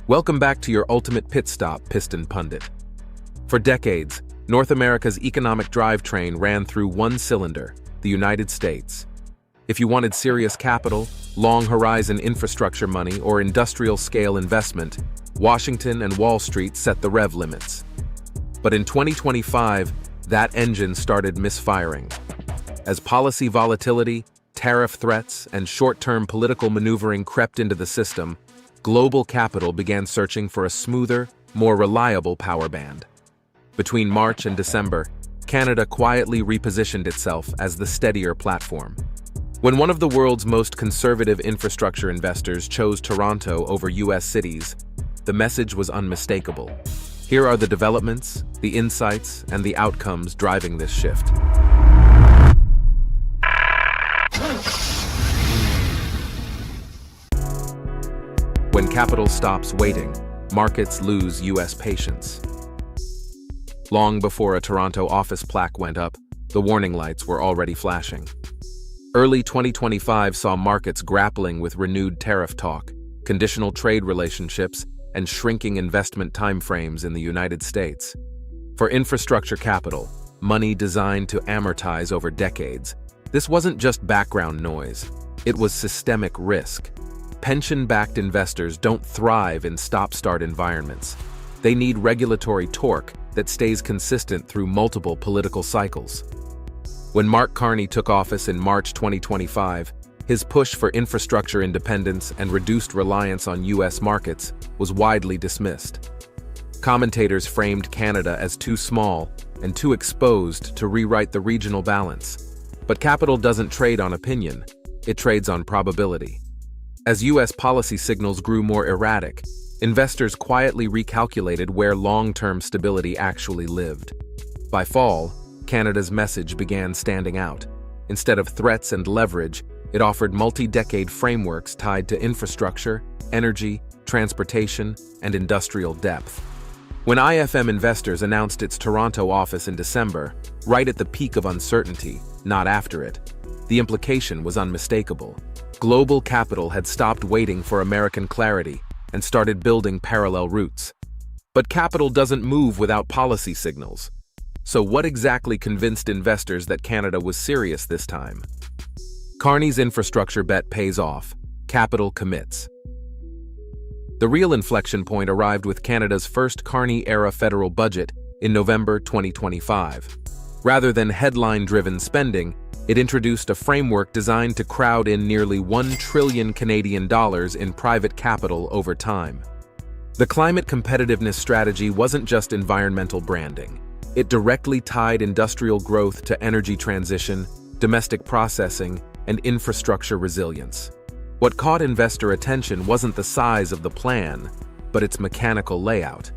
Welcome back to your ultimate pit stop, Piston Pundit. For decades, North America's economic drivetrain ran through one cylinder, the United States. If you wanted serious capital, long-horizon infrastructure money, or industrial-scale investment, Washington and Wall Street set the rev limits. But in 2025, that engine started misfiring. As policy volatility, tariff threats, and short-term political maneuvering crept into the system, global capital began searching for a smoother, more reliable power band. Between March and December, Canada quietly repositioned itself as the steadier platform. When one of the world's most conservative infrastructure investors chose Toronto over U.S. cities, the message was unmistakable. Here are the developments, the insights, and the outcomes driving this shift. When capital stops waiting, markets lose U.S. patience. Long before a Toronto office plaque went up, the warning lights were already flashing. Early 2025 saw markets grappling with renewed tariff talk, conditional trade relationships, and shrinking investment timeframes in the United States. For infrastructure capital, money designed to amortize over decades, this wasn't just background noise, it was systemic risk. Pension-backed investors don't thrive in stop-start environments. They need regulatory torque that stays consistent through multiple political cycles. When Carney took office in March 2025, his push for infrastructure independence and reduced reliance on U.S. markets was widely dismissed. Commentators framed Canada as too small and too exposed to rewrite the regional balance. But capital doesn't trade on opinion, it trades on probability. As U.S. policy signals grew more erratic, investors quietly recalculated where long-term stability actually lived. By fall, Canada's message began standing out. Instead of threats and leverage, it offered multi-decade frameworks tied to infrastructure, energy, transportation, and industrial depth. When IFM Investors announced its Toronto office in December, right at the peak of uncertainty, not after it, the implication was unmistakable. Global capital had stopped waiting for American clarity and started building parallel routes. But capital doesn't move without policy signals. So what exactly convinced investors that Canada was serious this time? Carney's infrastructure bet pays off. Capital commits. The real inflection point arrived with Canada's first Carney-era federal budget in November 2025. Rather than headline-driven spending, it introduced a framework designed to crowd in nearly $1 trillion Canadian dollars in private capital over time. The climate competitiveness strategy wasn't just environmental branding. It directly tied industrial growth to energy transition, domestic processing, and infrastructure resilience. What caught investor attention wasn't the size of the plan, but its mechanical layout.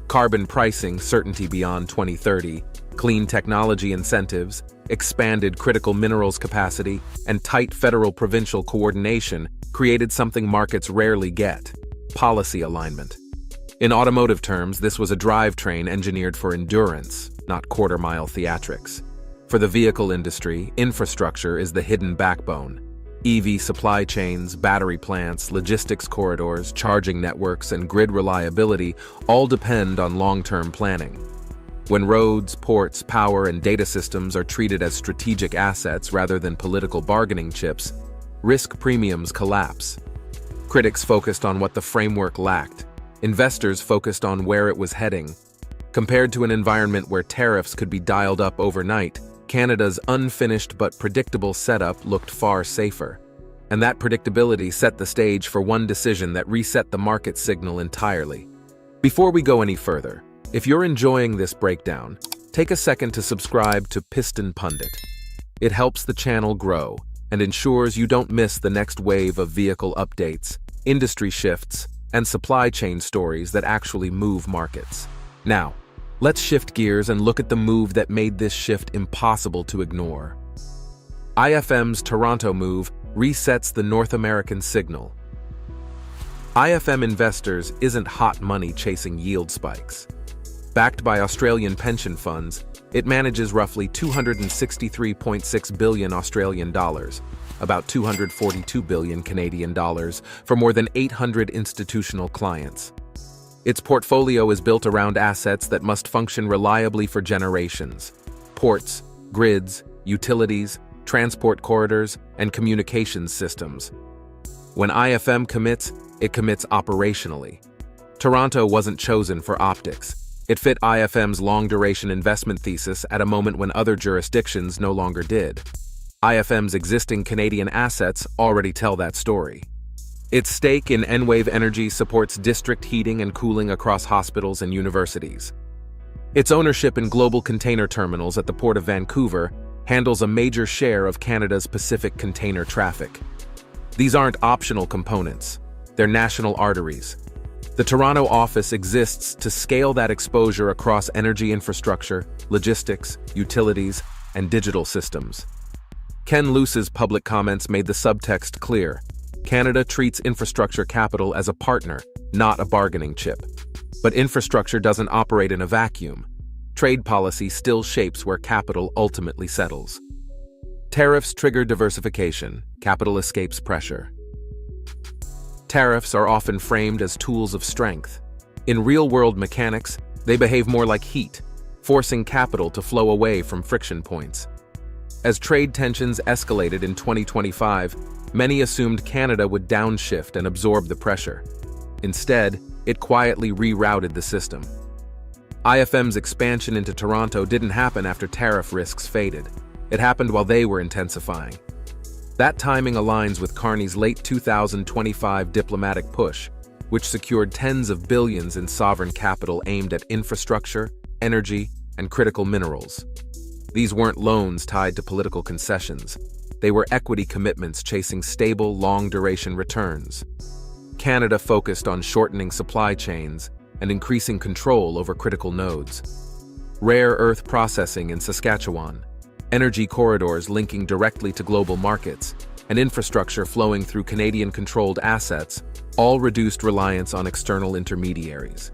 Carbon pricing certainty beyond 2030, clean technology incentives, expanded critical minerals capacity, and tight federal-provincial coordination created something markets rarely get: policy alignment. In automotive terms, this was a drivetrain engineered for endurance, not quarter-mile theatrics. For the vehicle industry, infrastructure is the hidden backbone. EV supply chains, battery plants, logistics corridors, charging networks, and grid reliability all depend on long-term planning. When roads, ports, power, and data systems are treated as strategic assets rather than political bargaining chips, risk premiums collapse. Critics focused on what the framework lacked. Investors focused on where it was heading. Compared to an environment where tariffs could be dialed up overnight, Canada's unfinished but predictable setup looked far safer. And that predictability set the stage for one decision that reset the market signal entirely. Before we go any further, if you're enjoying this breakdown, take a second to subscribe to Piston Pundit. It helps the channel grow and ensures you don't miss the next wave of vehicle updates, industry shifts, and supply chain stories that actually move markets. Now, let's shift gears and look at the move that made this shift impossible to ignore. IFM's Toronto move resets the North American signal. IFM Investors isn't hot money chasing yield spikes. Backed by Australian pension funds, it manages roughly $263.6 billion Australian dollars, about 242 billion Canadian dollars, for more than 800 institutional clients. Its portfolio is built around assets that must function reliably for generations: ports, grids, utilities, transport corridors, and communications systems. When IFM commits, it commits operationally. Toronto wasn't chosen for optics. It fit IFM's long-duration investment thesis at a moment when other jurisdictions no longer did. IFM's existing Canadian assets already tell that story. Its stake in Enwave Energy supports district heating and cooling across hospitals and universities. Its ownership in global container terminals at the Port of Vancouver handles a major share of Canada's Pacific container traffic. These aren't optional components, they're national arteries. The Toronto office exists to scale that exposure across energy infrastructure, logistics, utilities, and digital systems. Ken Luce's public comments made the subtext clear. Canada treats infrastructure capital as a partner, not a bargaining chip. But infrastructure doesn't operate in a vacuum. Trade policy still shapes where capital ultimately settles. Tariffs trigger diversification, capital escapes pressure. Tariffs are often framed as tools of strength. In real-world mechanics, they behave more like heat, forcing capital to flow away from friction points. As trade tensions escalated in 2025, many assumed Canada would downshift and absorb the pressure. Instead, it quietly rerouted the system. IFM's expansion into Toronto didn't happen after tariff risks faded. It happened while they were intensifying. That timing aligns with Carney's late 2025 diplomatic push, which secured tens of billions in sovereign capital aimed at infrastructure, energy, and critical minerals. These weren't loans tied to political concessions. They were equity commitments chasing stable, long-duration returns. Canada focused on shortening supply chains and increasing control over critical nodes. Rare earth processing in Saskatchewan, energy corridors linking directly to global markets, and infrastructure flowing through Canadian-controlled assets all reduced reliance on external intermediaries.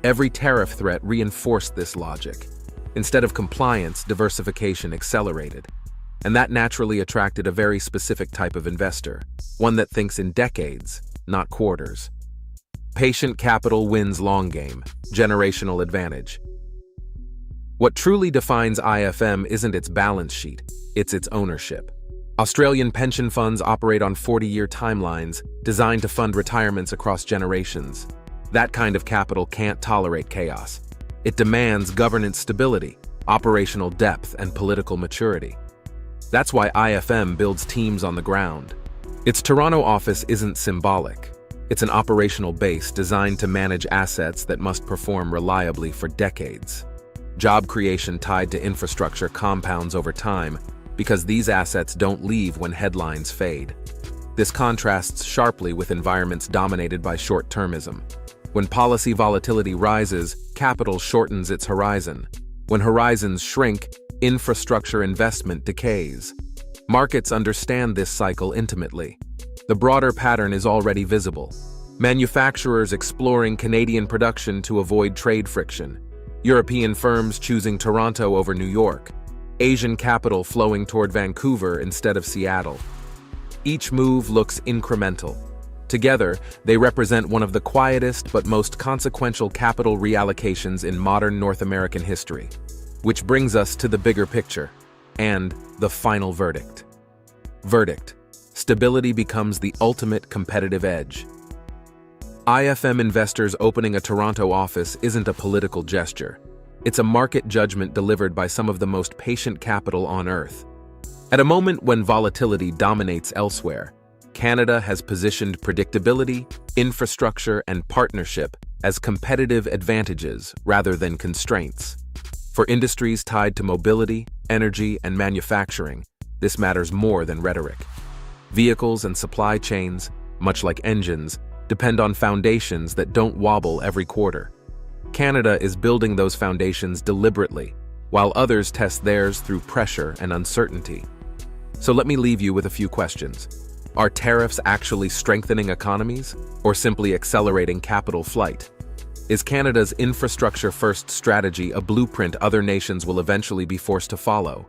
Every tariff threat reinforced this logic. Instead of compliance, diversification accelerated. And that naturally attracted a very specific type of investor, one that thinks in decades, not quarters. Patient capital wins long game, generational advantage. What truly defines IFM isn't its balance sheet, it's its ownership. Australian pension funds operate on 40-year timelines designed to fund retirements across generations. That kind of capital can't tolerate chaos. It demands governance stability, operational depth, and political maturity. That's why IFM builds teams on the ground. Its Toronto office isn't symbolic. It's an operational base designed to manage assets that must perform reliably for decades. Job creation tied to infrastructure compounds over time because these assets don't leave when headlines fade. This contrasts sharply with environments dominated by short-termism. When policy volatility rises, capital shortens its horizon. When horizons shrink, infrastructure investment decays. Markets understand this cycle intimately. The broader pattern is already visible. Manufacturers exploring Canadian production to avoid trade friction. European firms choosing Toronto over New York. Asian capital flowing toward Vancouver instead of Seattle. Each move looks incremental. Together, they represent one of the quietest but most consequential capital reallocations in modern North American history. Which brings us to the bigger picture, and the final verdict. Verdict: stability becomes the ultimate competitive edge. IFM investors opening a Toronto office isn't a political gesture. It's a market judgment delivered by some of the most patient capital on Earth. At a moment when volatility dominates elsewhere, Canada has positioned predictability, infrastructure, and partnership as competitive advantages rather than constraints. For industries tied to mobility, energy, and manufacturing, this matters more than rhetoric. Vehicles and supply chains, much like engines, depend on foundations that don't wobble every quarter. Canada is building those foundations deliberately, while others test theirs through pressure and uncertainty. So let me leave you with a few questions. Are tariffs actually strengthening economies, or simply accelerating capital flight? Is Canada's infrastructure-first strategy a blueprint other nations will eventually be forced to follow?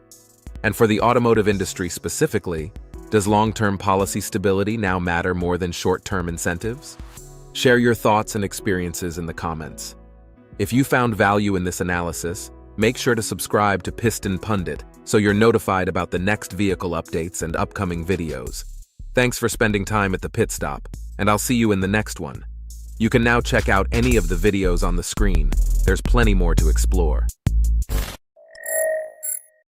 And for the automotive industry specifically, Does long-term policy stability now matter more than short-term incentives? Share your thoughts and experiences in the comments. If you found value in this analysis, make sure to subscribe to Piston Pundit so you're notified about the next vehicle updates and upcoming videos. Thanks for spending time at the pit stop, and I'll see you in the next one. You can now check out any of the videos on the screen. There's plenty more to explore.